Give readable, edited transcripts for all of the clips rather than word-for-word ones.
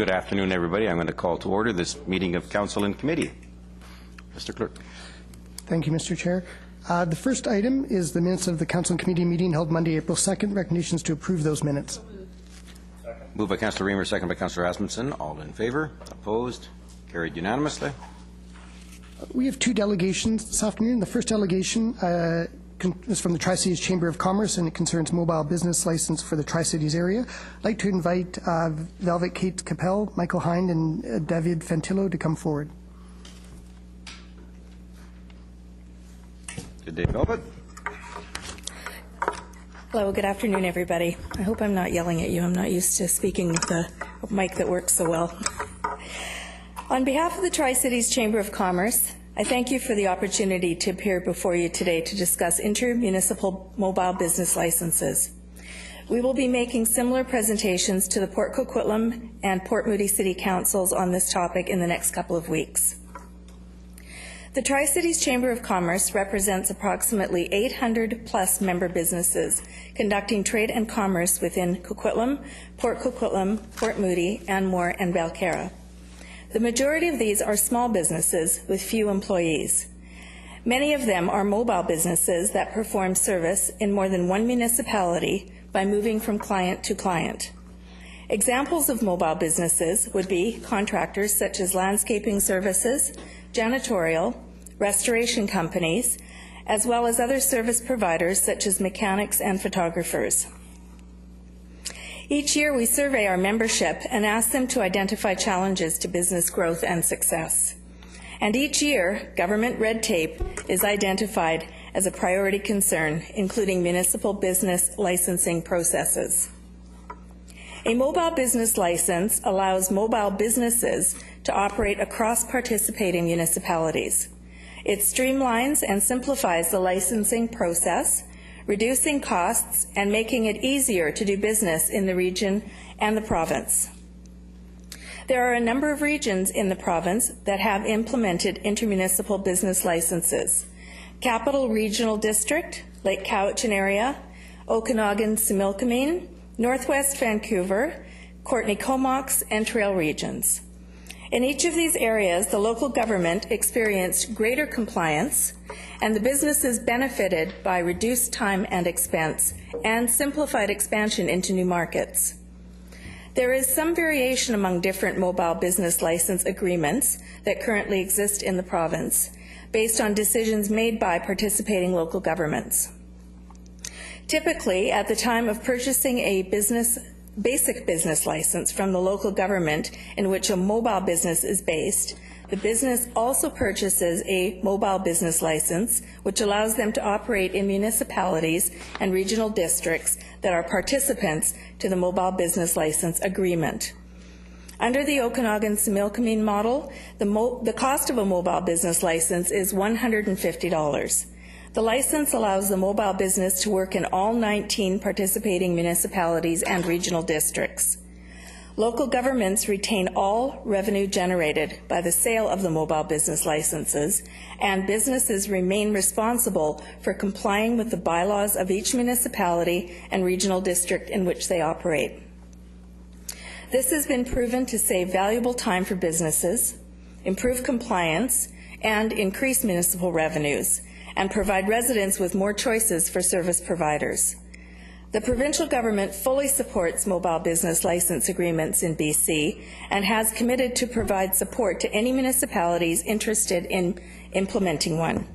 Good afternoon, everybody. I'm going to call to order this meeting of Council and Committee. Mr. Clerk. Thank you, Mr. Chair. The first item is the minutes of the Council and Committee meeting held Monday, April 2nd. Recommendations to approve those minutes. Moved by Councillor Reamer, second by Councillor Asmundson. All in favour? Opposed? Carried unanimously. We have two delegations this afternoon. The first delegation is from the Tri-Cities Chamber of Commerce, and it concerns mobile business license for the Tri-Cities area. I'd like to invite Velvet Kate Capell, Michael Hind, and David Fantillo to come forward. Good day, Velvet. Hello, good afternoon, everybody. I hope I'm not yelling at you. I'm not used to speaking with a mic that works so well. On behalf of the Tri-Cities Chamber of Commerce, I thank you for the opportunity to appear before you today to discuss intermunicipal mobile business licenses. We will be making similar presentations to the Port Coquitlam and Port Moody City Councils on this topic in the next couple of weeks. The Tri-Cities Chamber of Commerce represents approximately 800 plus member businesses conducting trade and commerce within Coquitlam, Port Coquitlam, Port Moody, Anmore, and Belcarra. The majority of these are small businesses with few employees. Many of them are mobile businesses that perform service in more than one municipality by moving from client to client. Examples of mobile businesses would be contractors such as landscaping services, janitorial, restoration companies, as well as other service providers such as mechanics and photographers. Each year we survey our membership and ask them to identify challenges to business growth and success. And each year, government red tape is identified as a priority concern, including municipal business licensing processes. A mobile business license allows mobile businesses to operate across participating municipalities. It streamlines and simplifies the licensing process, reducing costs and making it easier to do business in the region and the province. There are a number of regions in the province that have implemented intermunicipal business licenses: Capital Regional District, Lake Cowichan area, Okanagan-Similkameen, Northwest Vancouver, Courtenay-Comox, and Trail regions. In each of these areas, the local government experienced greater compliance, and the businesses benefited by reduced time and expense and simplified expansion into new markets. There is some variation among different mobile business license agreements that currently exist in the province, based on decisions made by participating local governments. Typically, at the time of purchasing a basic business license from the local government in which a mobile business is based, the business also purchases a mobile business license, which allows them to operate in municipalities and regional districts that are participants to the mobile business license agreement. Under the Okanagan-Similkameen model, the cost of a mobile business license is $150. The license allows the mobile business to work in all 19 participating municipalities and regional districts. Local governments retain all revenue generated by the sale of the mobile business licenses, and businesses remain responsible for complying with the bylaws of each municipality and regional district in which they operate. This has been proven to save valuable time for businesses, improve compliance, and increase municipal revenues, and provide residents with more choices for service providers. The provincial government fully supports mobile business license agreements in BC and has committed to provide support to any municipalities interested in implementing one.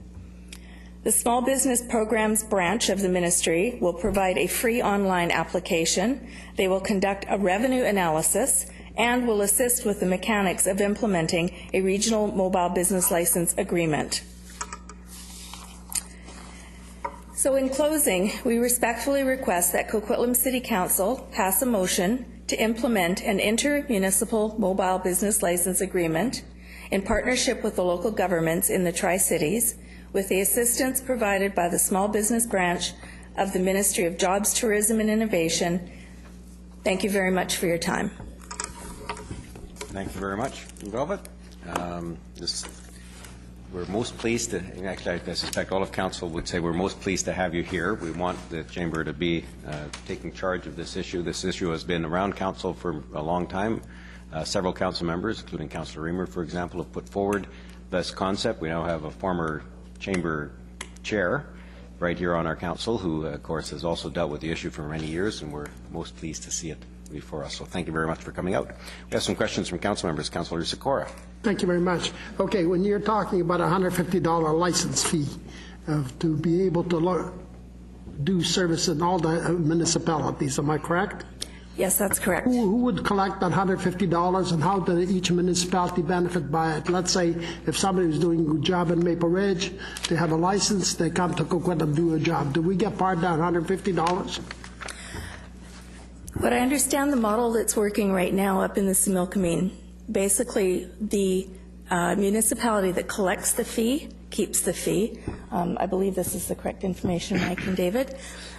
The Small Business Programs branch of the ministry will provide a free online application. They will conduct a revenue analysis and will assist with the mechanics of implementing a regional mobile business license agreement. So in closing, we respectfully request that Coquitlam City Council pass a motion to implement an intermunicipal mobile business license agreement in partnership with the local governments in the Tri-Cities, with the assistance provided by the Small Business Branch of the Ministry of Jobs, Tourism and Innovation. Thank you very much for your time. Thank you very much, Velvet. We're most pleased to, actually I suspect all of Council would say we're most pleased to have you here. We want the Chamber to be taking charge of this issue. This issue has been around Council for a long time. Several council members, including Councillor Reamer, for example, have put forward this concept. We now have a former chamber chair right here on our council who, of course, has also dealt with the issue for many years, and we're most pleased to see it before us. So thank you very much for coming out. We have some questions from council members. Councillor Sikora. Thank you very much. Okay, when you're talking about a $150 license fee to be able to do service in all the municipalities, am I correct? Yes, that's correct. Who would collect that $150, and how did each municipality benefit by it? Let's say if somebody was doing a job in Maple Ridge, they have a license, they come to Coquitlam do a job. Do we get part of that $150? What I understand the model that's working right now up in the Similkameen, basically the municipality that collects the fee keeps the fee. I believe this is the correct information, Mike and David.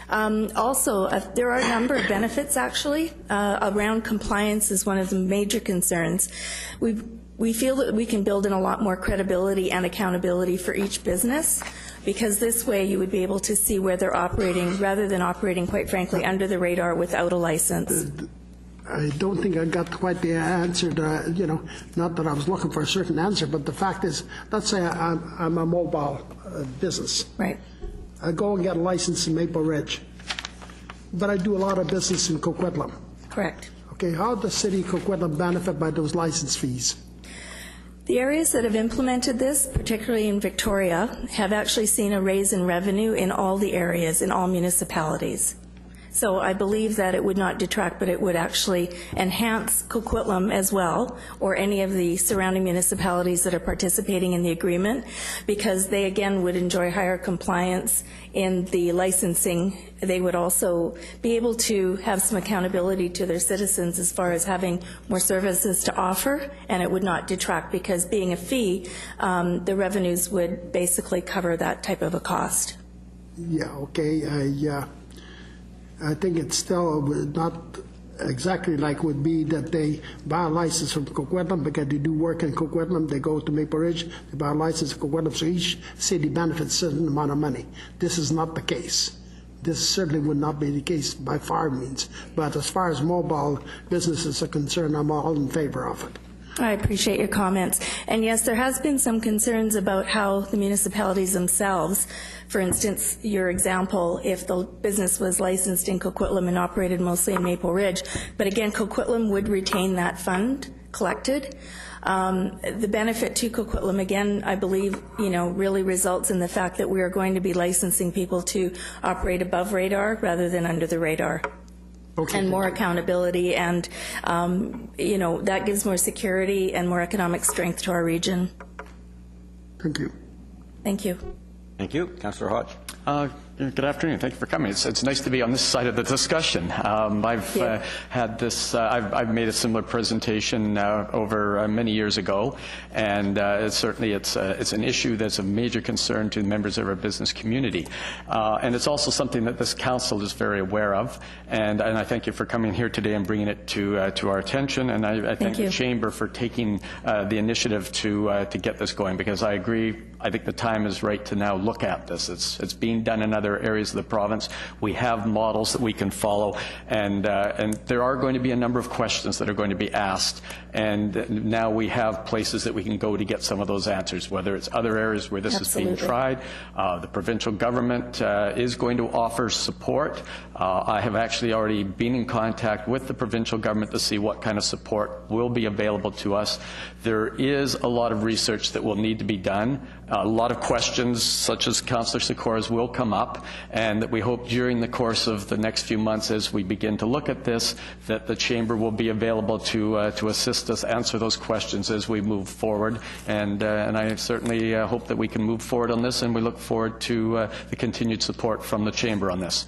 Also, there are a number of benefits, actually, around compliance is one of the major concerns. We feel that we can build in a lot more credibility and accountability for each business, because this way you would be able to see where they're operating rather than operating, quite frankly, under the radar without a license. I don't think I got quite the answer to, not that I was looking for a certain answer, but the fact is, let's say I'm a mobile business. Right. I go and get a license in Maple Ridge, but I do a lot of business in Coquitlam. Correct. Okay, how does the city of Coquitlam benefit by those license fees? The areas that have implemented this, particularly in Victoria, have actually seen a raise in revenue in all the areas, in all municipalities. So I believe that it would not detract, but it would actually enhance Coquitlam as well, or any of the surrounding municipalities that are participating in the agreement, because they again would enjoy higher compliance in the licensing. They would also be able to have some accountability to their citizens as far as having more services to offer, and it would not detract, because being a fee, the revenues would basically cover that type of a cost. Yeah, okay, I think it's still not exactly like would be that they buy a license from Coquitlam because they do work in Coquitlam, they go to Maple Ridge, they buy a license in Coquitlam, so each city benefits a certain amount of money. This is not the case. This certainly would not be the case by far means. But as far as mobile businesses are concerned, I'm all in favor of it. I appreciate your comments. And yes, there has been some concerns about how the municipalities themselves, for instance, your example, if the business was licensed in Coquitlam and operated mostly in Maple Ridge, but again, Coquitlam would retain that fund collected. The benefit to Coquitlam, again, I believe, really results in the fact that we are going to be licensing people to operate above radar rather than under the radar. Okay. And more accountability, and that gives more security and more economic strength to our region. Thank you. Thank you. Thank you. Councillor Hodge. Good afternoon. Thank you for coming. It's nice to be on this side of the discussion. I've had this. I've made a similar presentation over many years ago, and certainly it's an issue that's a major concern to members of our business community, and it's also something that this council is very aware of. And I thank you for coming here today and bringing it to our attention. And I thank the Chamber for taking the initiative to get this going, because I agree. I think the time is right to now look at this. It's being done in other areas of the province. We have models that we can follow, and there are going to be a number of questions that are going to be asked, and now we have places that we can go to get some of those answers, whether it's other areas where this is being tried. The provincial government is going to offer support. I have actually already been in contact with the provincial government to see what kind of support will be available to us. There is a lot of research that will need to be done. A lot of questions, such as Councillor Sikora's, will come up, and that we hope during the course of the next few months, as we begin to look at this, that the Chamber will be available to assist us answer those questions as we move forward. And I certainly hope that we can move forward on this, and we look forward to the continued support from the Chamber on this.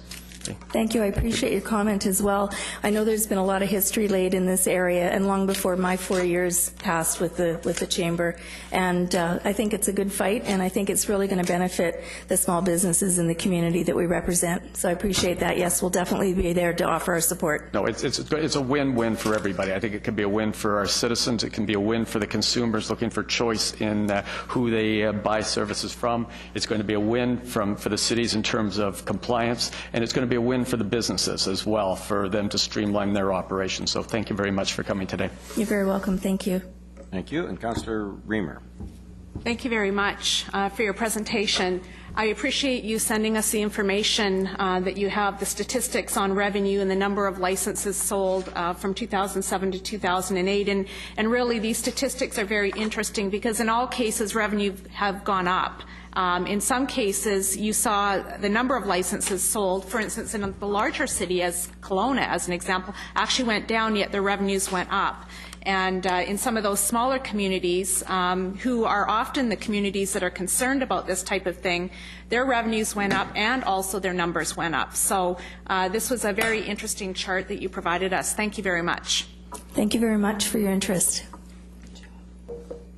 Thank you. I appreciate your comment as well. I know there's been a lot of history laid in this area, and long before my 4 years passed with the Chamber. And I think it's a good fight, and I think it's really going to benefit the small businesses in the community that we represent. So I appreciate that. Yes, we'll definitely be there to offer our support. No, it's a win-win for everybody. I think it can be a win for our citizens. It can be a win for the consumers looking for choice in who they buy services from. It's going to be a win for the cities in terms of compliance, and it's going to to be a win for the businesses as well, for them to streamline their operations. So thank you very much for coming today. You're very welcome. Thank you. Thank you. And Councillor Reamer. Thank you very much for your presentation. I appreciate you sending us the information that you have, the statistics on revenue and the number of licenses sold from 2007 to 2008. And really, these statistics are very interesting because in all cases, revenue have gone up. In some cases, you saw the number of licenses sold, for instance, in the larger city as Kelowna, as an example, actually went down, yet the revenues went up. And in some of those smaller communities, who are often the communities that are concerned about this type of thing, their revenues went up and also their numbers went up. So this was a very interesting chart that you provided us. Thank you very much. Thank you very much for your interest.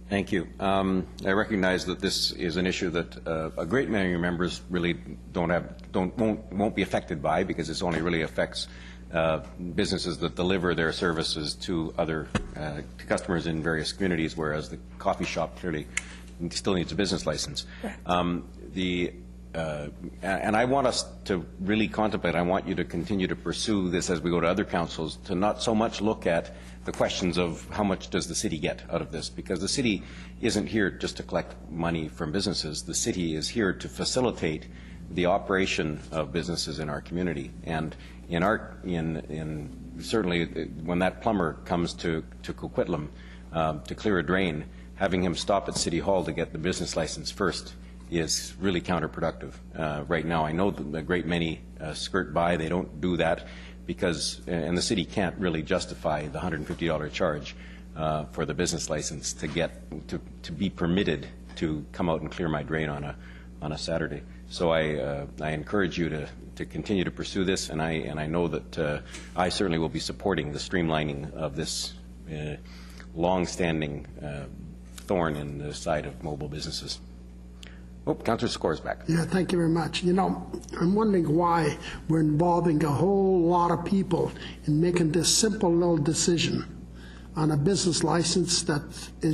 Thank you. I recognize that this is an issue that a great many of your members really won't be affected by, because this only really affects businesses that deliver their services to other to customers in various communities, whereas the coffee shop clearly still needs a business license. And I want us to really contemplate, I want you to continue to pursue this as we go to other councils, to not so much look at the questions of how much does the city get out of this, because the city isn't here just to collect money from businesses. The city is here to facilitate the operation of businesses in our community. And certainly when that plumber comes to Coquitlam to clear a drain, having him stop at City Hall to get the business license first is really counterproductive. Right now, I know that a great many skirt by. They don't do that because, and the city can't really justify the $150 charge for the business license to get to be permitted to come out and clear my drain on a Saturday. So I encourage you to continue to pursue this, and I know that I certainly will be supporting the streamlining of this long-standing thorn in the side of mobile businesses. Oh, Councillor Secor is back. Yeah, thank you very much. You know, I'm wondering why we're involving a whole lot of people in making this simple little decision on a business license that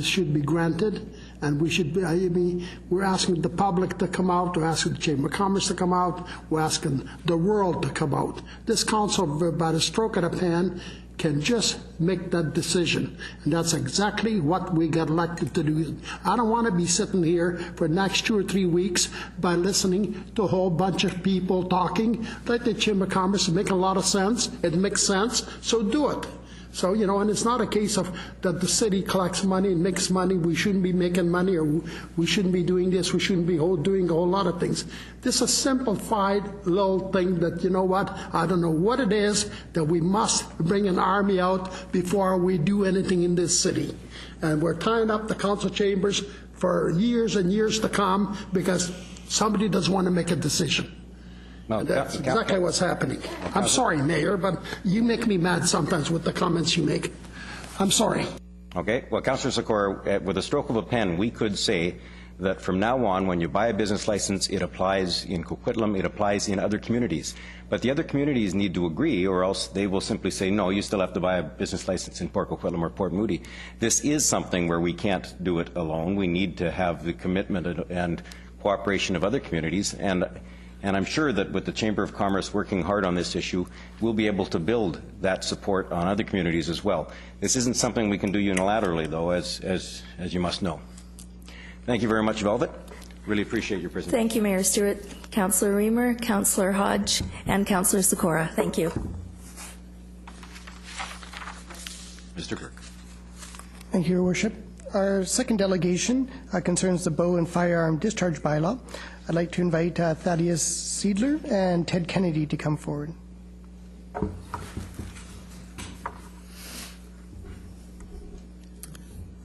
should be granted, and we should be, we're asking the public to come out, we're asking the Chamber of Commerce to come out, we're asking the world to come out. This council, by the stroke of a pen, can just make that decision. And that's exactly what we got elected to do. I don't want to be sitting here for the next 2 or 3 weeks by listening to a whole bunch of people talking. Like the Chamber of Commerce, it makes a lot of sense. It makes sense, so do it. So, you know, and it's not a case of that the city collects money and makes money, we shouldn't be making money, or we shouldn't be doing this, we shouldn't be doing a whole lot of things. This is a simplified little thing that, you know what, I don't know what it is, that we must bring an army out before we do anything in this city. And we're tying up the council chambers for years and years to come because somebody doesn't want to make a decision. No, that's exactly what's happening. I'm sorry, Mayor, but you make me mad sometimes with the comments you make. I'm sorry. Okay. Well, Councillor Secor, with a stroke of a pen, we could say that from now on, when you buy a business license, it applies in Coquitlam, it applies in other communities. But the other communities need to agree, or else they will simply say, no, you still have to buy a business license in Port Coquitlam or Port Moody. This is something where we can't do it alone. We need to have the commitment and cooperation of other communities. And I'm sure that with the Chamber of Commerce working hard on this issue, we'll be able to build that support on other communities as well. This isn't something we can do unilaterally, though, as you must know. Thank you very much, Velvet. Really appreciate your presentation. Thank you, Mayor Stewart, Councillor Reamer, Councillor Hodge, and Councillor Secor. Thank you. Mr. Kirk. Thank you, Your Worship. Our second delegation concerns the bow and firearm discharge bylaw. I'd like to invite Thaddeus Seidler and Ted Kennedy to come forward.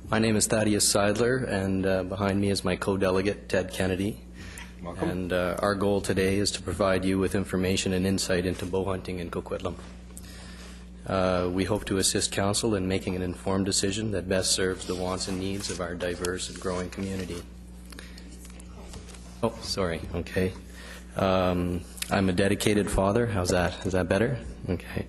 My name is Thaddeus Seidler, and behind me is my co-delegate, Ted Kennedy. Welcome. And our goal today is to provide you with information and insight into bow hunting in Coquitlam. We hope to assist Council in making an informed decision that best serves the wants and needs of our diverse and growing community. Oh, sorry. Okay. I'm a dedicated father. How's that? Is that better? Okay.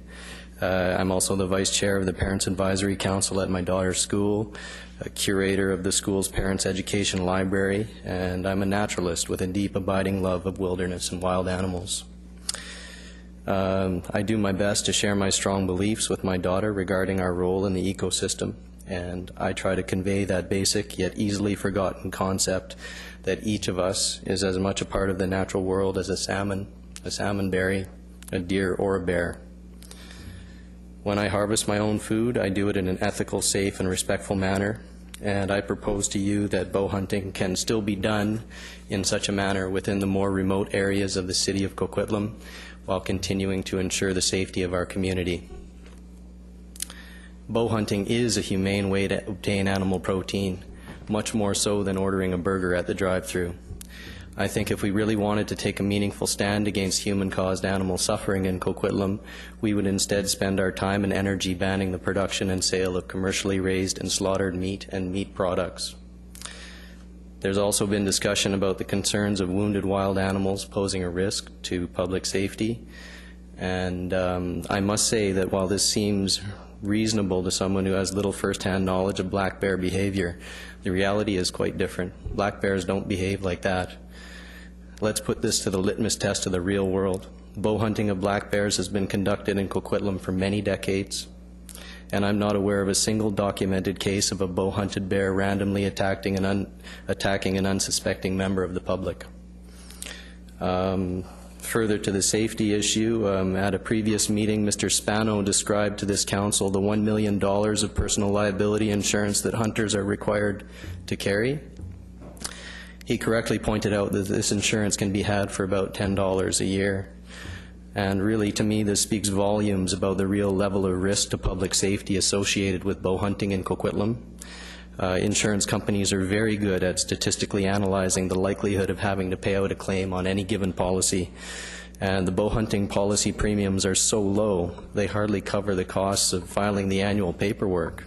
I'm also the Vice Chair of the Parents Advisory Council at my daughter's school, a curator of the school's Parents Education Library, and I'm a naturalist with a deep, abiding love of wilderness and wild animals. I do my best to share my strong beliefs with my daughter regarding our role in the ecosystem, and I try to convey that basic yet easily forgotten concept that each of us is as much a part of the natural world as a salmon berry, a deer, or a bear. When I harvest my own food, I do it in an ethical, safe, and respectful manner, and I propose to you that bow hunting can still be done in such a manner within the more remote areas of the city of Coquitlam, while continuing to ensure the safety of our community. Bow hunting is a humane way to obtain animal protein, much more so than ordering a burger at the drive-thru. I think if we really wanted to take a meaningful stand against human-caused animal suffering in Coquitlam, we would instead spend our time and energy banning the production and sale of commercially raised and slaughtered meat and meat products. There's also been discussion about the concerns of wounded wild animals posing a risk to public safety. And I must say that while this seems reasonable to someone who has little first-hand knowledge of black bear behavior, the reality is quite different. Black bears don't behave like that. Let's put this to the litmus test of the real world. Bow hunting of black bears has been conducted in Coquitlam for many decades, and I'm not aware of a single documented case of a bow-hunted bear randomly attacking an unsuspecting member of the public. Further to the safety issue, at a previous meeting, Mr. Spano described to this council the $1 million of personal liability insurance that hunters are required to carry. He correctly pointed out that this insurance can be had for about $10 a year. And really, to me, this speaks volumes about the real level of risk to public safety associated with bow hunting in Coquitlam. Insurance companies are very good at statistically analyzing the likelihood of having to pay out a claim on any given policy. And the bow hunting policy premiums are so low, they hardly cover the costs of filing the annual paperwork.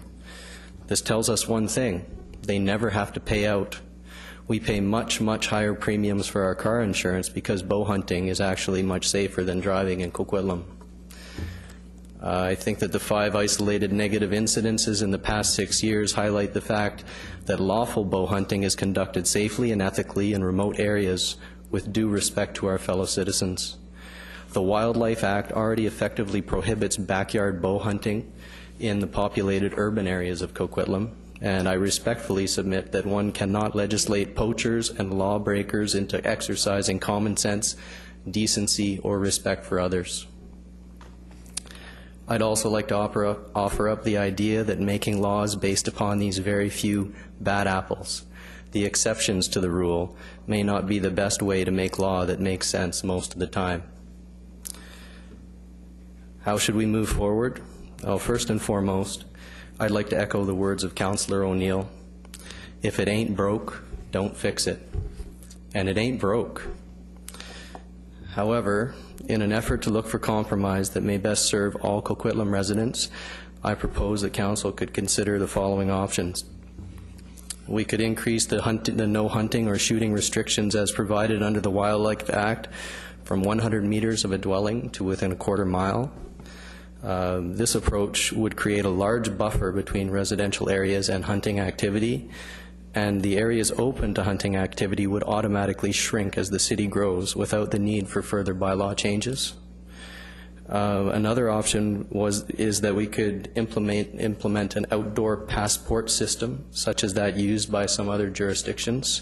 This tells us one thing: they never have to pay out. We pay much, much higher premiums for our car insurance because bow hunting is actually much safer than driving in Coquitlam. I think that the 5 isolated negative incidences in the past 6 years highlight the fact that lawful bow hunting is conducted safely and ethically in remote areas with due respect to our fellow citizens. The Wildlife Act already effectively prohibits backyard bow hunting in the populated urban areas of Coquitlam, and I respectfully submit that one cannot legislate poachers and lawbreakers into exercising common sense, decency, or respect for others. I'd also like to offer up the idea that making laws based upon these very few bad apples, the exceptions to the rule, may not be the best way to make law that makes sense most of the time. How should we move forward? Well, first and foremost, I'd like to echo the words of Councillor O'Neill. If it ain't broke, don't fix it. And it ain't broke. However, in an effort to look for compromise that may best serve all Coquitlam residents, I propose that Council could consider the following options. We could increase the no hunting or shooting restrictions as provided under the Wildlife Act from 100 meters of a dwelling to within a quarter mile. This approach would create a large buffer between residential areas and hunting activity, and the areas open to hunting activity would automatically shrink as the city grows without the need for further bylaw changes. Another option is that we could implement an outdoor passport system, such as that used by some other jurisdictions.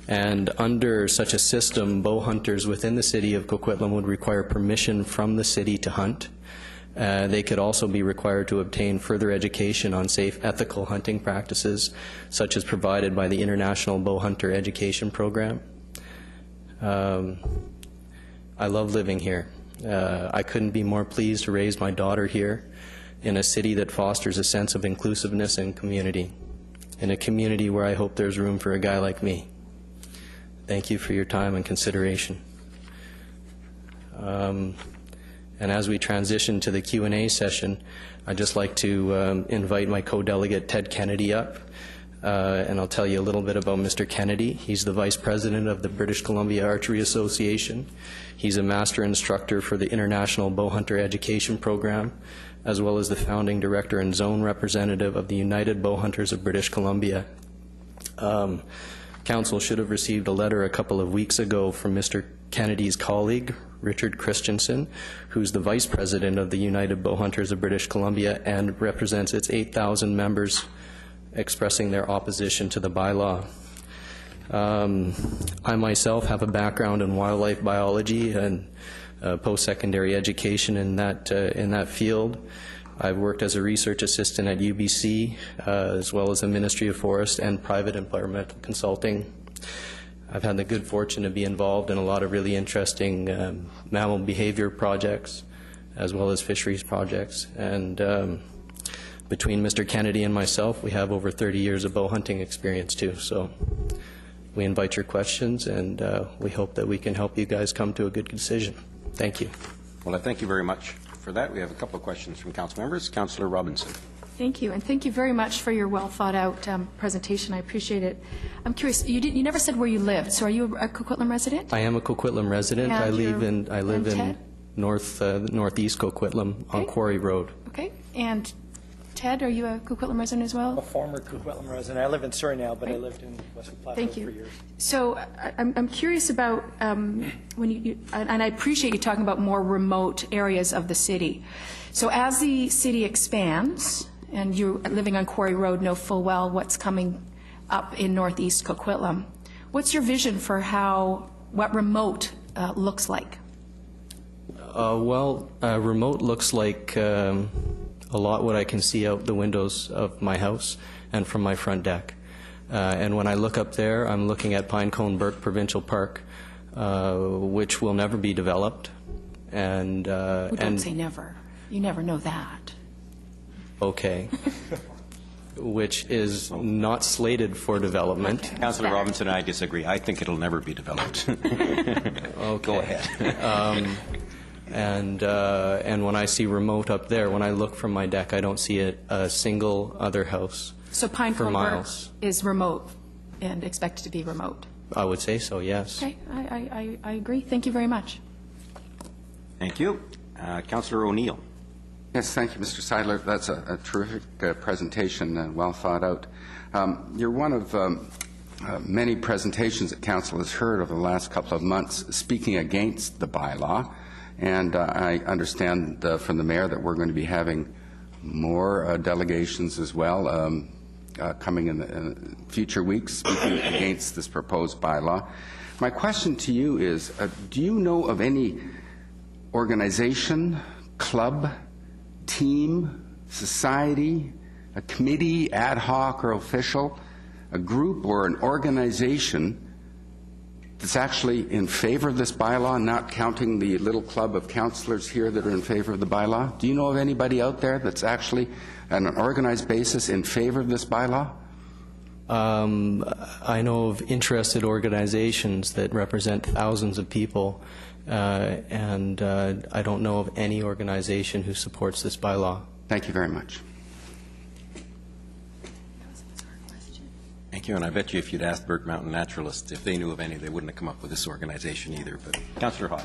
And under such a system, bow hunters within the city of Coquitlam would require permission from the city to hunt. They could also be required to obtain further education on safe, ethical hunting practices, such as provided by the International Bow Hunter Education Program. I love living here. I couldn't be more pleased to raise my daughter here in a city that fosters a sense of inclusiveness and community, in a community where I hope there's room for a guy like me. Thank you for your time and consideration. And as we transition to the Q&A session, I'd just like to invite my co-delegate Ted Kennedy up, and I'll tell you a little bit about Mr. Kennedy. He's the Vice President of the British Columbia Archery Association. He's a Master Instructor for the International Bow Hunter Education Program, as well as the Founding Director and Zone Representative of the United Bow Hunters of British Columbia. Council should have received a letter a couple of weeks ago from Mr. Kennedy's colleague, Richard Christensen, who's the Vice President of the United Bow Hunters of British Columbia and represents its 8,000 members expressing their opposition to the bylaw. I myself have a background in wildlife biology and post-secondary education in that field. I've worked as a research assistant at UBC, as well as the Ministry of Forest and private environmental consulting. I've had the good fortune to be involved in a lot of really interesting mammal behavior projects, as well as fisheries projects. And between Mr. Kennedy and myself, we have over 30 years of bow hunting experience too. So we invite your questions, and we hope that we can help you guys come to a good decision. Thank you. Well, I thank you very much for that. We have a couple of questions from council members. Councillor Robinson. Thank you, and thank you very much for your well-thought-out presentation. I appreciate it. I'm curious, you never said where you lived, so are you a Coquitlam resident? I am a Coquitlam resident. And I live in northeast Coquitlam on Quarry Road. Okay, and Ted, are you a Coquitlam resident as well? I'm a former Coquitlam resident. I live in Surrey now, but I lived in Western Plateau for years. So I'm curious about when you and I appreciate you talking about more remote areas of the city. So as the city expands, and you're living on Quarry Road, know full well what's coming up in northeast Coquitlam, what's your vision for what remote looks like? Remote looks like a lot what I can see out the windows of my house and from my front deck. And when I look up there, I'm looking at Pinecone Burke Provincial Park, which will never be developed. And don't say never. You never know that. Okay. Which is not slated for when Councillor Robinson and I disagree. I think it'll never be developed. Okay. Go ahead. And when I see remote up there, when I look from my deck, I don't see a single other house. So Pinecone Burke is remote and expected to be remote. I would say so, yes. Okay, I agree. Thank you very much. Thank you. Councillor O'Neill. Yes, thank you, Mr. Seidler. That's a terrific presentation and well thought out. You're one of many presentations that Council has heard over the last couple of months speaking against the bylaw. And I understand from the Mayor that we're going to be having more delegations as well coming in the future weeks speaking against this proposed bylaw. My question to you is, do you know of any organization, club, team, society, a committee, ad hoc or official, a group or an organization that's actually in favor of this bylaw, not counting the little club of councillors here that are in favor of the bylaw? Do you know of anybody out there that's actually on an organized basis in favor of this bylaw? I know of interested organizations that represent thousands of people, and I don't know of any organization who supports this bylaw. Thank you very much. Thank you, and I bet you if you'd asked Burke Mountain Naturalists if they knew of any, they wouldn't have come up with this organization either. But Councillor Hodge.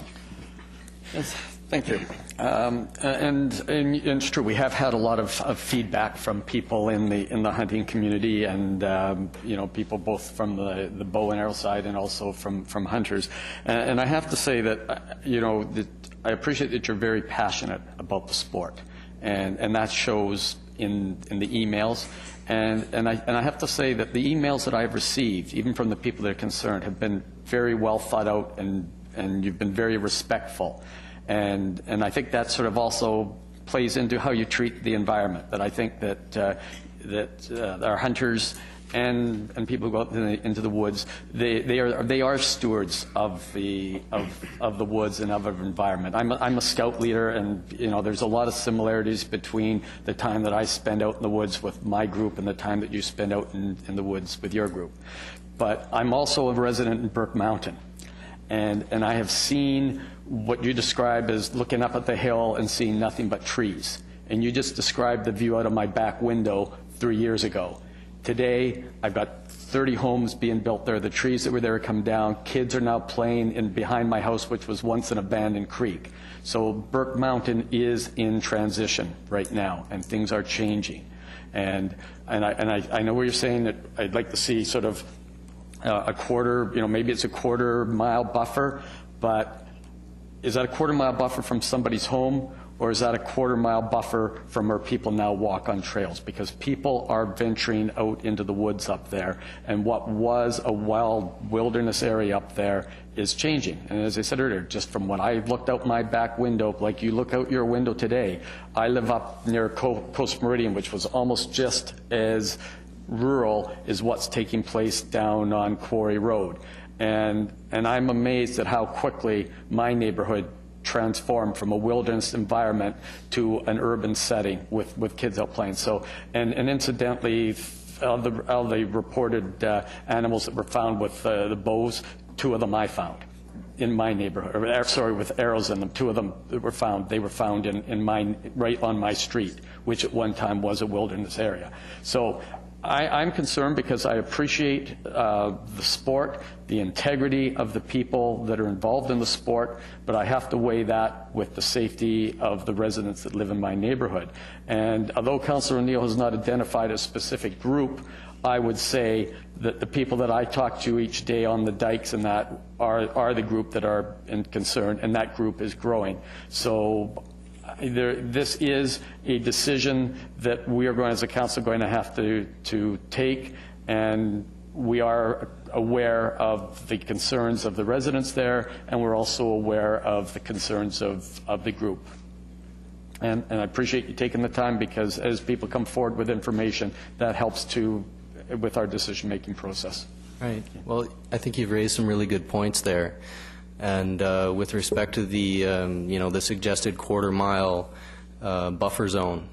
Yes, thank you. And it's true, we have had a lot of feedback from people in the hunting community, and people both from the bow and arrow side and also from hunters. And I have to say that that I appreciate that you're very passionate about the sport, and that shows in the emails. And I have to say that the emails that I've received, even from the people that are concerned, have been very well thought out, and you've been very respectful. And I think that sort of also plays into how you treat the environment. That I think that our hunters and people who go out into the woods, they are stewards of the woods and of our environment. I'm a scout leader, and there's a lot of similarities between the time that I spend out in the woods with my group and the time that you spend out in the woods with your group. But I'm also a resident in Burke Mountain, and I have seen what you describe as looking up at the hill and seeing nothing but trees. And you just described the view out of my back window 3 years ago. Today, I've got 30 homes being built there. The trees that were there come down. Kids are now playing behind my house, which was once an abandoned creek. So Burke Mountain is in transition right now, and things are changing. And I know where you're saying that I'd like to see sort of a quarter, maybe it's a quarter-mile buffer, but is that a quarter-mile buffer from somebody's home, or is that a quarter-mile buffer from where people now walk on trails? Because people are venturing out into the woods up there, and what was a wild wilderness area up there is changing. And as I said earlier, just from when I looked out my back window, like you look out your window today, I live up near Coast Meridian, which was almost just as rural as what's taking place down on Quarry Road. And I'm amazed at how quickly my neighborhood transformed from a wilderness environment to an urban setting with kids out playing. So, and incidentally, of the reported animals that were found with the bows, 2 of them I found in my neighborhood, with arrows in them. 2 of them that were found, they were found right on my street, which at one time was a wilderness area. So I'm concerned because I appreciate the sport, the integrity of the people that are involved in the sport, but I have to weigh that with the safety of the residents that live in my neighborhood. And although Councillor O'Neill has not identified a specific group, I would say that the people that I talk to each day on the dikes and that are the group that are concerned, and that group is growing. So this is a decision that we are going, as a council, going to have to take, and we are aware of the concerns of the residents there, and we're also aware of the concerns of the group. And I appreciate you taking the time, because as people come forward with information, that helps with our decision-making process. Right. Well, I think you've raised some really good points there. And with respect to the, the suggested quarter-mile buffer zone,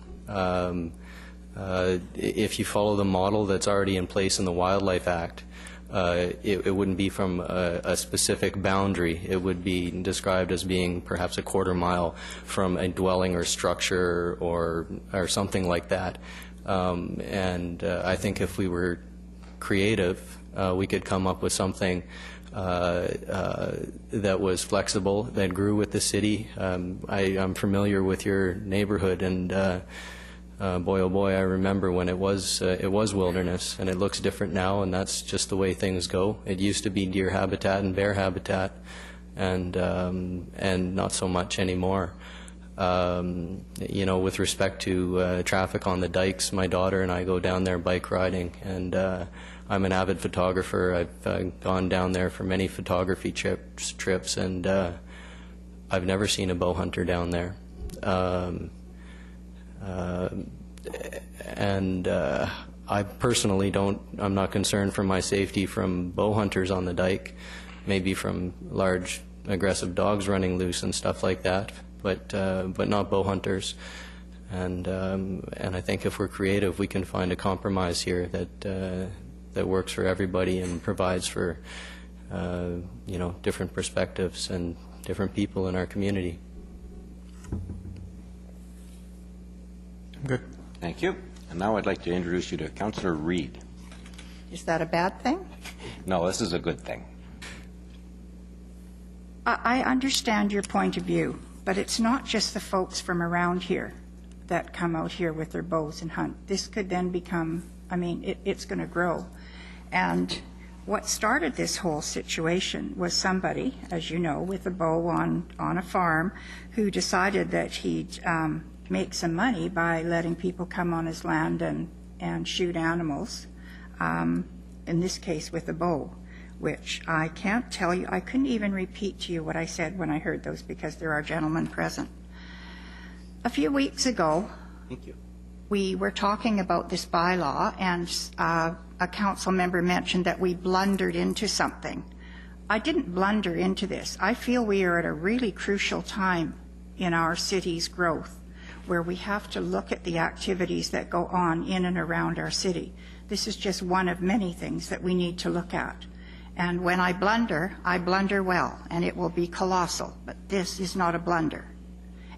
if you follow the model that's already in place in the Wildlife Act, it wouldn't be from a specific boundary. It would be described as being perhaps a quarter-mile from a dwelling or structure or something like that. And I think if we were creative, we could come up with something that was flexible, that grew with the city. I'm familiar with your neighborhood, and boy, oh boy, I remember when it was wilderness, and it looks different now, and that's just the way things go. It used to be deer habitat and bear habitat, and not so much anymore. With respect to traffic on the dikes, my daughter and I go down there bike riding, and I'm an avid photographer. I've gone down there for many photography trips, and I've never seen a bow hunter down there. I personally I'm not concerned for my safety from bow hunters on the dike, maybe from large aggressive dogs running loose and stuff like that, but not bow hunters. And I think if we're creative, we can find a compromise here that works for everybody and provides for different perspectives and different people in our community. Good. Thank you. And now I'd like to introduce you to Councillor Reid. Is that a bad thing? No, this is a good thing. I understand your point of view, but it's not just the folks from around here that come out here with their bows and hunt. This could then become, it's going to grow. And what started this whole situation was somebody, as you know, with a bow on a farm who decided that he'd make some money by letting people come on his land and shoot animals, in this case with a bow, which I can't tell you, I couldn't even repeat to you what I said when I heard those, because there are gentlemen present. A few weeks ago, Thank you. We were talking about this bylaw, and a council member mentioned that we blundered into something. I didn't blunder into this. I feel we are at a really crucial time in our city's growth, where we have to look at the activities that go on in and around our city. This is just one of many things that we need to look at. And when I blunder well, and it will be colossal, but this is not a blunder.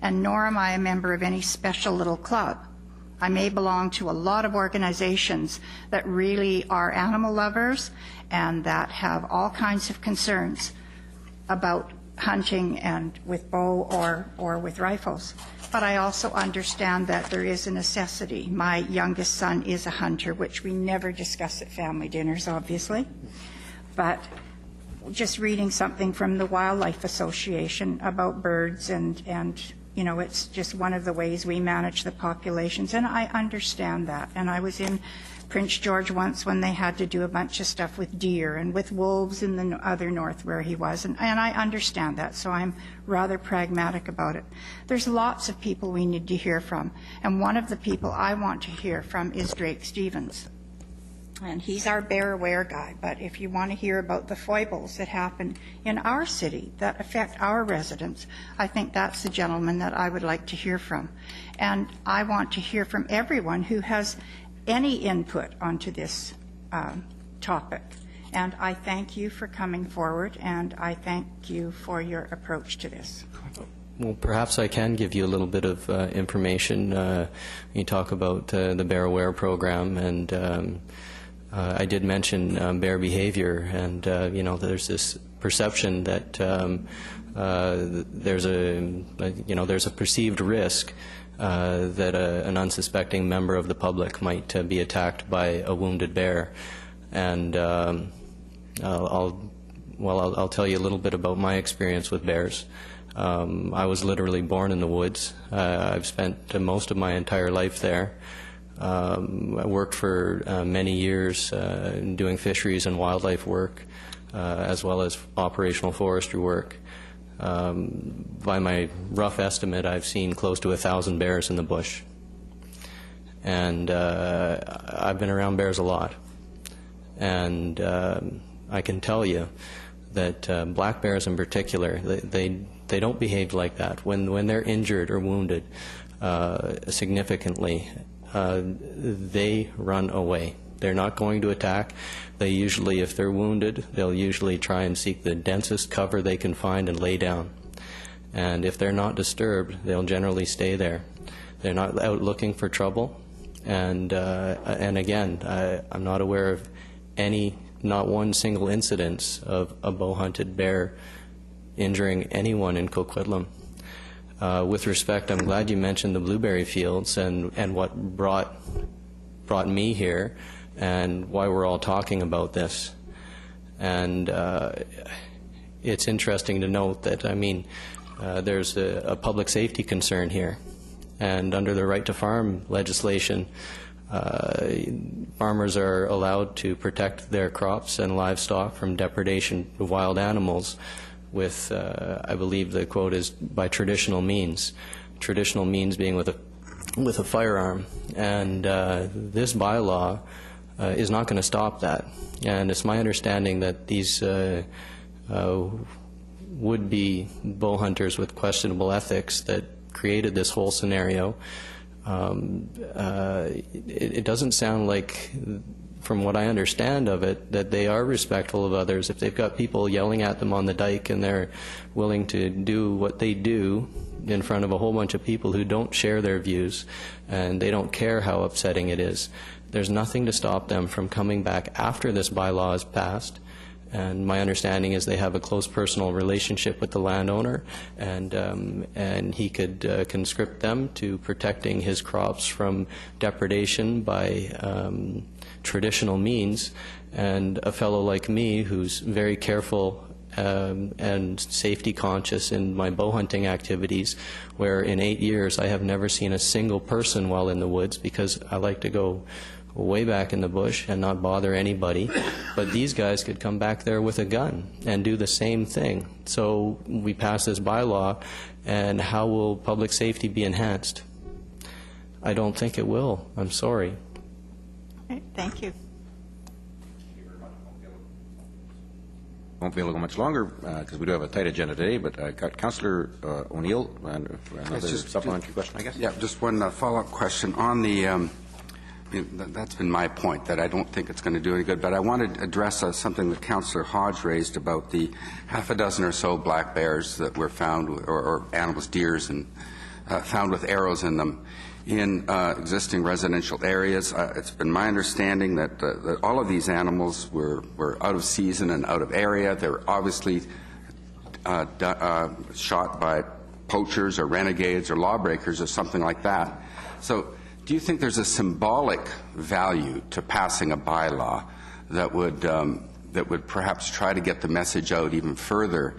And nor am I a member of any special little club. I may belong to a lot of organizations that really are animal lovers and that have all kinds of concerns about hunting and with bow or with rifles. But I also understand that there is a necessity. My youngest son is a hunter, which we never discuss at family dinners, obviously. But just reading something from the Wildlife Association about birds, and you know, it's just one of the ways we manage the populations, and I understand that. And I was in Prince George once when they had to do a bunch of stuff with deer and with wolves in the other north where he was, and I understand that, so I'm rather pragmatic about it. There's lots of people we need to hear from, and one of the people I want to hear from is Drake Stevens. And he's our bear aware guy, but if you want to hear about the foibles that happen in our city that affect our residents, I think that's the gentleman that I would like to hear from. And I want to hear from everyone who has any input onto this topic. And I thank you for coming forward, and I thank you for your approach to this. Well, perhaps I can give you a little bit of information. You talk about the Bear Aware program, and I did mention bear behavior, and you know, there's this perception that there's a perceived risk that an unsuspecting member of the public might be attacked by a wounded bear, and I'll tell you a little bit about my experience with bears. I was literally born in the woods. I've spent most of my entire life there. I worked for many years doing fisheries and wildlife work, as well as operational forestry work. By my rough estimate, I've seen close to 1,000 bears in the bush. And I've been around bears a lot. And I can tell you that black bears in particular, they don't behave like that. When they're injured or wounded significantly, they run away. They're not going to attack. They usually, if they're wounded, they'll usually try and seek the densest cover they can find and lay down. And if they're not disturbed, they'll generally stay there. They're not out looking for trouble. And again, I'm not aware of not one single incidence of a bow-hunted bear injuring anyone in Coquitlam. With respect, I'm glad you mentioned the blueberry fields and what brought me here and why we're all talking about this. And it's interesting to note that, I mean, there's a public safety concern here. And under the Right to Farm legislation, farmers are allowed to protect their crops and livestock from depredation of wild animals with, I believe the quote is, by traditional means. Traditional means being with a firearm. And this bylaw is not going to stop that. And it's my understanding that these would-be bow hunters with questionable ethics that created this whole scenario, it doesn't sound like, from what I understand of it, that they are respectful of others. If they've got people yelling at them on the dike and they're willing to do what they do in front of a whole bunch of people who don't share their views and they don't care how upsetting it is, there's nothing to stop them from coming back after this bylaw is passed. And my understanding is they have a close personal relationship with the landowner, and he could conscript them to protecting his crops from depredation by traditional means. And a fellow like me, who's very careful and safety conscious in my bow hunting activities, where in 8 years I have never seen a single person while in the woods, because I like to go way back in the bush and not bother anybody. But these guys could come back there with a gun and do the same thing. So we pass this bylaw, and how will public safety be enhanced? I don't think it will. I'm sorry. Okay, thank you. Won't be able to go much longer because we do have a tight agenda today, but I got Councillor O'Neill and another supplementary question, I guess. Yeah, just one follow-up question on the that's been my point, that I don't think it's going to do any good, but I want to address something that Councillor Hodge raised about the half a dozen or so black bears that were found, or animals, deers, and found with arrows in them in existing residential areas. It's been my understanding that, that all of these animals were out of season and out of area. They were obviously shot by poachers or renegades or lawbreakers or something like that. So do you think there's a symbolic value to passing a bylaw that would that would perhaps try to get the message out even further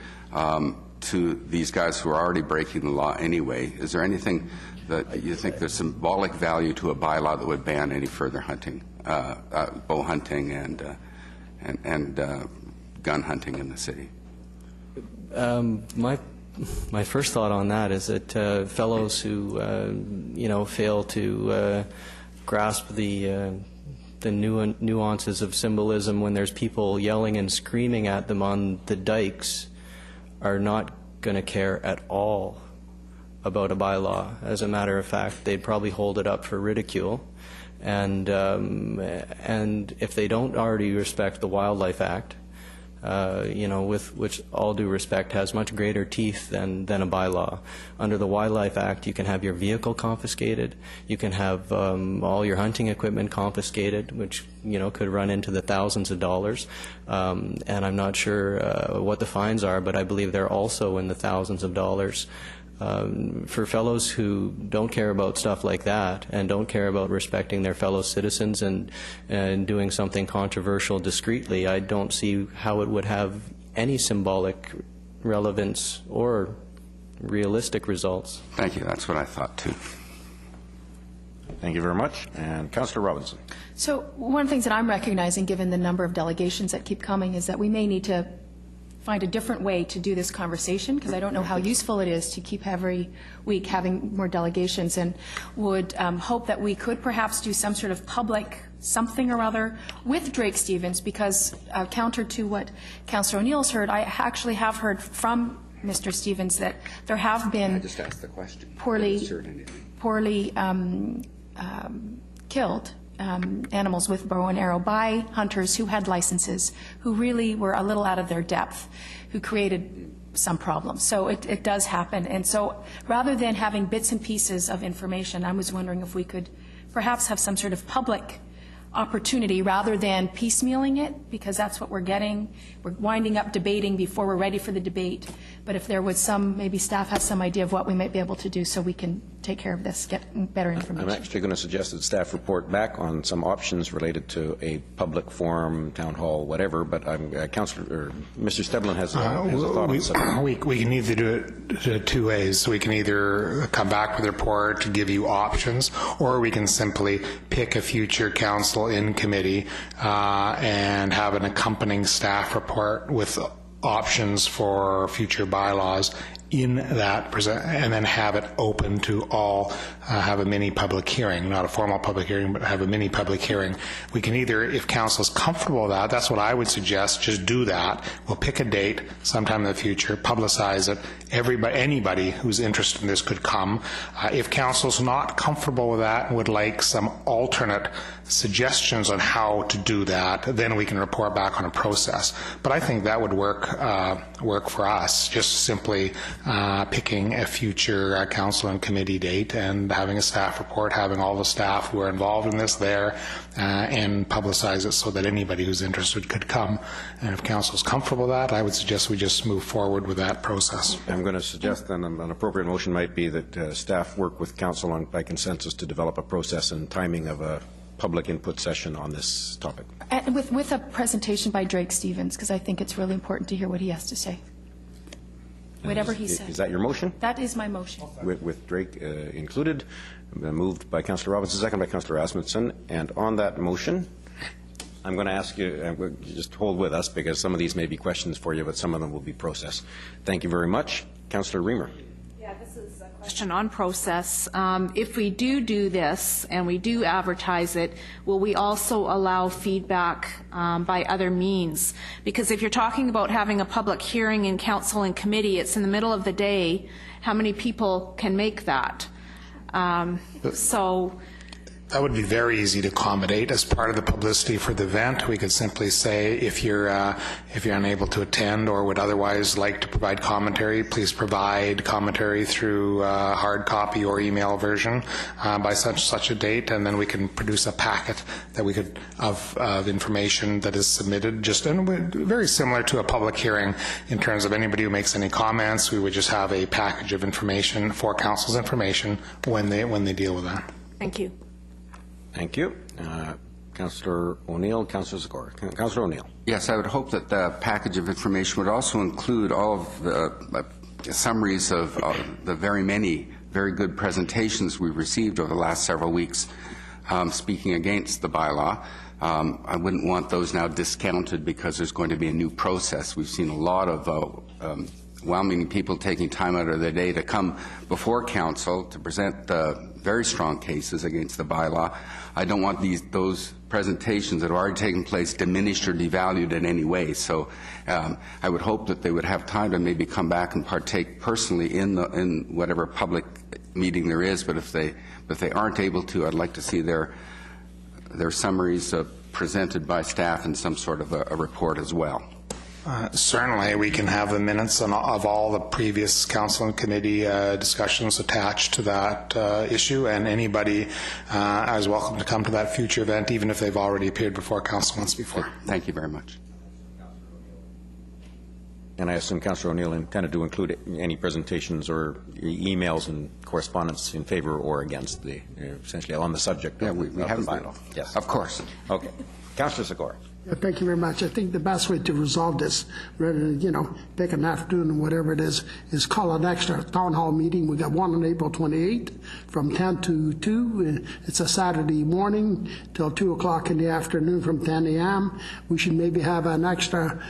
to these guys who are already breaking the law anyway? Is there anything that you think there's symbolic value to a bylaw that would ban any further hunting, bow hunting and gun hunting in the city? My first thought on that is that fellows who fail to grasp the nuances of symbolism when there's people yelling and screaming at them on the dikes are not going to care at all about a bylaw. As a matter of fact, they'd probably hold it up for ridicule. And if they don't already respect the Wildlife Act, with which, all due respect, has much greater teeth than a bylaw. Under the Wildlife Act, you can have your vehicle confiscated, you can have all your hunting equipment confiscated, which could run into the thousands of dollars. And I'm not sure what the fines are, but I believe they're also in the thousands of dollars. For fellows who don't care about stuff like that and don't care about respecting their fellow citizens and doing something controversial discreetly, I don't see how it would have any symbolic relevance or realistic results. Thank you. That's what I thought too. Thank you very much. And Councillor Robinson. So one of the things that I'm recognizing, given the number of delegations that keep coming, is that we may need to find a different way to do this conversation, because I don't know how useful it is to keep every week having more delegations, and would hope that we could perhaps do some sort of public something or other with Drake Stevens, because counter to what Councillor O'Neill's heard, I actually have heard from Mr. Stevens that there have been poorly killed animals with bow and arrow by hunters who had licenses, who really were a little out of their depth, who created some problems. So it does happen. And so rather than having bits and pieces of information, I was wondering if we could perhaps have some sort of public opportunity rather than piecemealing it, because that's what we're getting. We're winding up debating before we're ready for the debate. But if there was some, maybe staff has some idea of what we might be able to do so we can take care of this, get better information. I'm actually going to suggest that staff report back on some options related to a public forum, town hall, whatever, but Mr. Steblin has a thought on something. We can either do it two ways. So we can either come back with a report to give you options, or we can simply pick a future council in committee and have an accompanying staff report with options for future bylaws in that and then have it open to all, have a mini public hearing, not a formal public hearing, but have a mini public hearing. We can either, if council is comfortable with that, that's what I would suggest, just do that. We'll pick a date sometime in the future, publicize it. Anybody who's interested in this could come. If council's not comfortable with that and would like some alternate suggestions on how to do that, then we can report back on a process. But I think that would work for us, just simply picking a future council and committee date and having a staff report, having all the staff who are involved in this there, and publicize it so that anybody who's interested could come. And if council is comfortable with that, I would suggest we just move forward with that process. I'm going to suggest then an appropriate motion might be that staff work with council by consensus to develop a process and timing of a public input session on this topic. And with a presentation by Drake Stevens, because I think it's really important to hear what he has to say. Whatever he said. Is that your motion? That is my motion. With Drake included. Moved by Councillor Robinson, second by Councillor Asmundson. And on that motion, I'm going to ask you, just hold with us, because some of these may be questions for you, but some of them will be process. Thank you very much. Councillor Reamer. Yeah, this is a question on process. If we do this and we do advertise it, will we also allow feedback by other means? Because if you're talking about having a public hearing in council and committee, it's in the middle of the day. How many people can make that? That would be very easy to accommodate as part of the publicity for the event. We could simply say, if you're unable to attend or would otherwise like to provide commentary, please provide commentary through hard copy or email version by such a date, and then we can produce a packet that we could of information that is submitted. Very similar to a public hearing in terms of anybody who makes any comments. We would just have a package of information for council's information when they deal with that. Thank you. Thank you. Councillor O'Neill, Councillor Sikora. Councillor O'Neill. Yes, I would hope that the package of information would also include all of the summaries of the very many very good presentations we've received over the last several weeks speaking against the bylaw. I wouldn't want those now discounted because there's going to be a new process. We've seen a lot of well-meaning people taking time out of their day to come before council to present very strong cases against the bylaw. I don't want those presentations that have already taken place diminished or devalued in any way. So I would hope that they would have time to maybe come back and partake personally in whatever public meeting there is. But if they aren't able to, I'd like to see their summaries presented by staff in some sort of a report as well. Certainly, we can have the minutes of all the previous council and committee discussions attached to that issue, and anybody is welcome to come to that future event, even if they've already appeared before council once before. Thank you very much. And I assume Councillor O'Neill intended to include any presentations or emails and correspondence in favor or against the, essentially on the subject of, we have the bylaw. Yes. Of course. Okay. Councillor Sikora. Yeah, thank you very much. I think the best way to resolve this, rather than, pick an afternoon or whatever it is call an extra town hall meeting. We got one on April 28th from 10 to 2. It's a Saturday morning till 2 o'clock in the afternoon from 10 a.m. We should maybe have an extra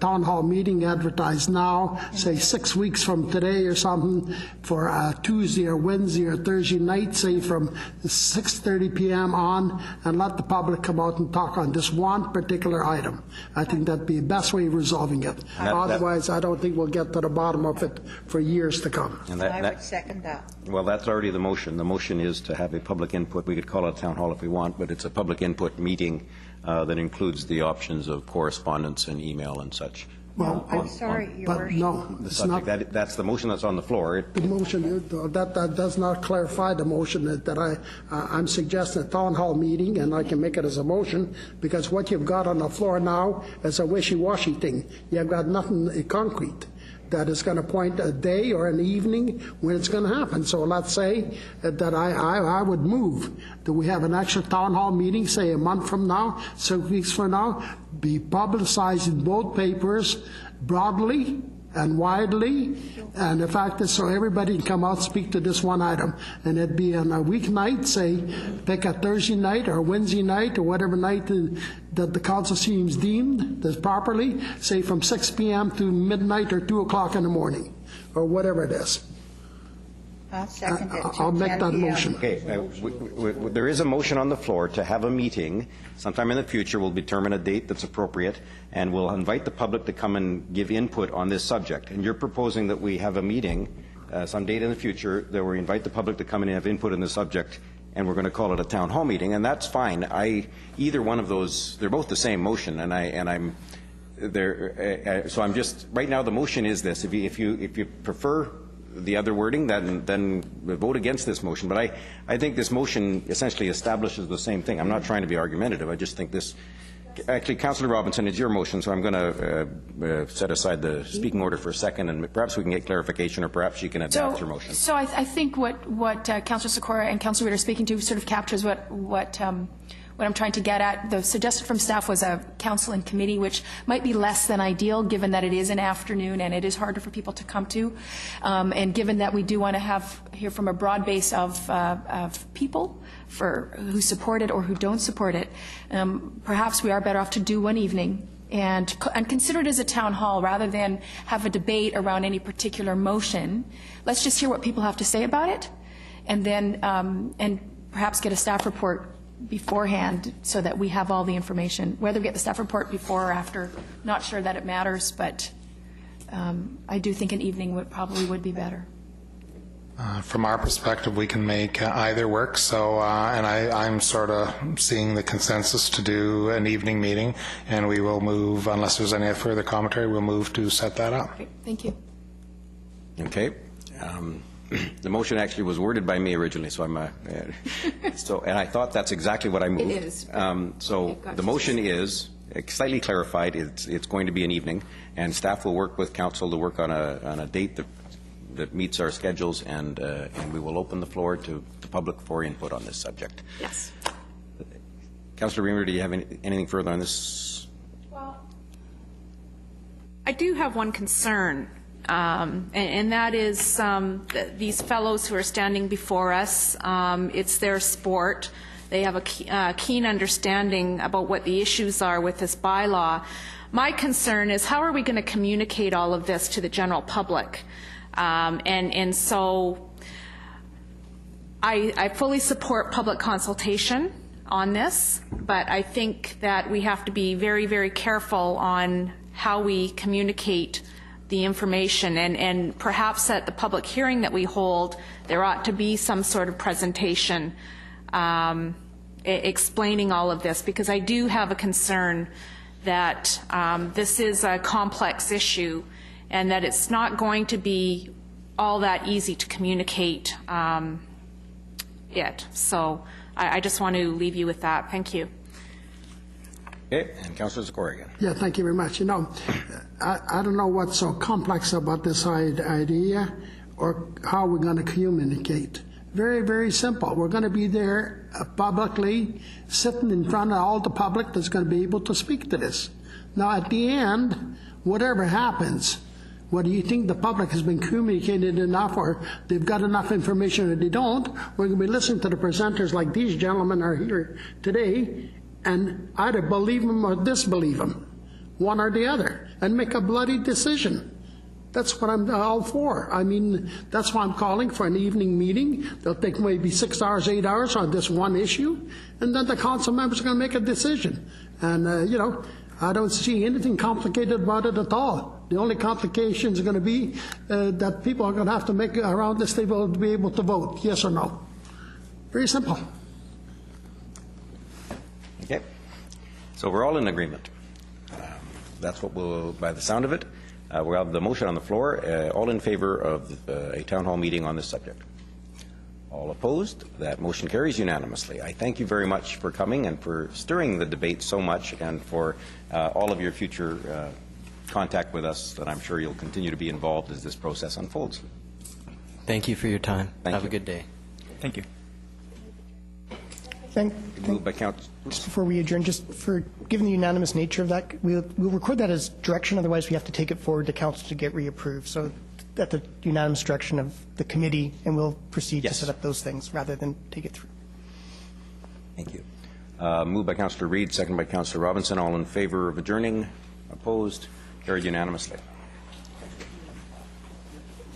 town hall meeting advertised now, say 6 weeks from today or something, for Tuesday or Wednesday or Thursday night, say from 6:30 p.m. on, and let the public come out and talk on this one particular item. I think that'd be the best way of resolving it. Otherwise, I don't think we'll get to the bottom of it for years to come. And I would second that. Well, that's already the motion. The motion is to have a public input. We could call it a town hall if we want, but it's a public input meeting that includes the options of correspondence and email and such. Well, I'm sorry, Your but Worship. no, The it's subject, not. that's the motion that's on the floor. The motion, that does not clarify the motion that I'm suggesting a town hall meeting, and I can make it as a motion, because what you've got on the floor now is a wishy-washy thing. You've got nothing concrete that is going to point a day or an evening when it's going to happen. So let's say that I would move that we have an extra town hall meeting, say a month from now, 6 weeks from now, be publicized in both papers broadly and widely, and the fact is so everybody can come out and speak to this one item. And it'd be on a weeknight, say, pick a Thursday night or Wednesday night or whatever night that the council seems deemed as properly, say from 6 p.m. to midnight or 2 o'clock in the morning, or whatever it is. I'll second it. I'll make that motion. Okay, there is a motion on the floor to have a meeting sometime in the future. We'll determine a date that's appropriate, and we'll invite the public to come and give input on this subject. And you're proposing that we have a meeting some date in the future that we invite the public to come in and have input on the subject, and we're going to call it a town hall meeting, and that's fine. Either one of those, they're both the same motion, and I'm there. So I'm just right now. The motion is this: if you prefer the other wording, then vote against this motion. But I think this motion essentially establishes the same thing. I'm not trying to be argumentative. I just think this. Actually, Councillor Robinson, it's your motion, so I'm going to set aside the speaking order for a second, and perhaps we can get clarification, or perhaps you can adapt your motion. So I think what Councillor Sikora and Councillor Reid are speaking to sort of captures what I'm trying to get at. The suggestion from staff was a council and committee, which might be less than ideal, given that it is an afternoon and it is harder for people to come to, and given that we do want to hear from a broad base of people who support it or who don't support it. Perhaps we are better off to do one evening and consider it as a town hall rather than have a debate around any particular motion. Let's just hear what people have to say about it, and then and perhaps get a staff report beforehand so that we have all the information. Whether we get the staff report before or after, not sure that it matters, but I do think an evening would be better. From our perspective, we can make either work. So, and I'm sort of seeing the consensus to do an evening meeting, and we will move, unless there's any further commentary, we'll move to set that up. Great. Thank you. Okay. The motion actually was worded by me originally, so and I thought that's exactly what I moved. It is. So the motion is slightly clarified. It's going to be an evening, and staff will work with council to work on a date that meets our schedules, and we will open the floor to the public for input on this subject. Yes. Councillor Reamer, do you have anything further on this? Well, I do have one concern, and that is these fellows who are standing before us, it's their sport. They have a keen understanding about what the issues are with this bylaw. My concern is, how are we going to communicate all of this to the general public? And so I fully support public consultation on this, but I think that we have to be very, very careful on how we communicate the information, and perhaps at the public hearing that we hold, there ought to be some sort of presentation explaining all of this, because I do have a concern that this is a complex issue and that it's not going to be all that easy to communicate it. So I just want to leave you with that. Thank you. Okay, and Councillor Zakor again. Yeah, thank you very much. You know, I don't know what's so complex about this idea or how we're going to communicate. Very, very simple. We're going to be there publicly, sitting in front of all the public that's going to be able to speak to this. Now, at the end, whatever happens, whether you think the public has been communicated enough or they've got enough information or they don't, we're going to be listening to the presenters like these gentlemen are here today and either believe them or disbelieve them, one or the other, and make a bloody decision. That's what I'm all for. I mean, that's why I'm calling for an evening meeting. They'll take maybe 6 hours, 8 hours on this one issue, and then the council members are going to make a decision. And, you know, I don't see anything complicated about it at all. The only complication is going to be that people are going to have to make around this table to be able to vote, yes or no. Very simple. Okay. So we're all in agreement. That's what we'll, by the sound of it, we'll have the motion on the floor. All in favor of a town hall meeting on this subject? All opposed? That motion carries unanimously. I thank you very much for coming and for stirring the debate so much, and for all of your future contact with us, that I'm sure you'll continue to be involved as this process unfolds. Thank you for your time. Have a good day. Thank you. Moved by Council. Just before we adjourn, just for given the unanimous nature of that, we'll record that as direction. Otherwise, we have to take it forward to council to get reapproved. So at the unanimous direction of the committee, and we'll proceed to set up those things rather than take it through. Thank you. Moved by Councillor Reid, second by Councillor Robinson. All in favor of adjourning? Opposed? Carried unanimously.